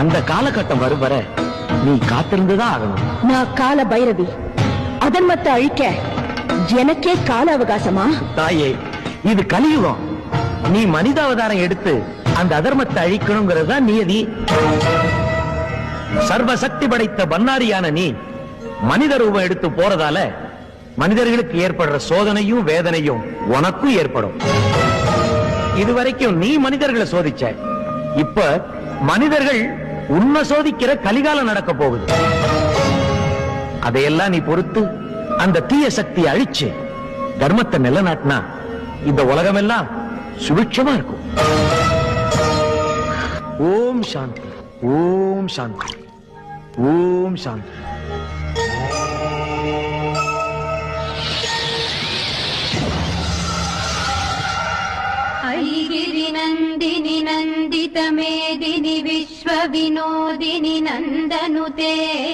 அந்த காலகட்டம் வரும் வர நீ காத்திருந்துதான் ஆகணும். நான் கால பைரவி, அதர்மத்தை அழிக்க எனக்கே கால அவகாசமா? தாயே, இது கலியுகம். நீ மனிதாவதாரம் எடுத்து அந்த அதர்மத்தை அழிக்கணுங்கிறதா நியதி. சர்வசக்தி படைத்த பன்னாரியான நீ மனித ரூபம் எடுத்து போறதால மனிதர்களுக்கு ஏற்படுற சோதனையும் வேதனையும் உனக்கும் ஏற்படும். இதுவரைக்கும் நீ மனிதர்களை சோதிச்ச, இப்ப மனிதர்கள் உன்னை சோதிக்கிற கலிகாலம் நடக்க போகுது. அதையெல்லாம் நீ பொறுத்து அந்த தீய சக்தியை அழிச்சு தர்மத்தை நிலநாட்டினா இந்த உலகமெல்லாம் சுபிட்சமா இருக்கும். ஓம் சாந்தி, ஓம் சாந்தி, ஓம் சாந்தி. ऐगिरि नन्दिनि नन्दित मेदिनि विश्व विनोदिनि नन्दनुते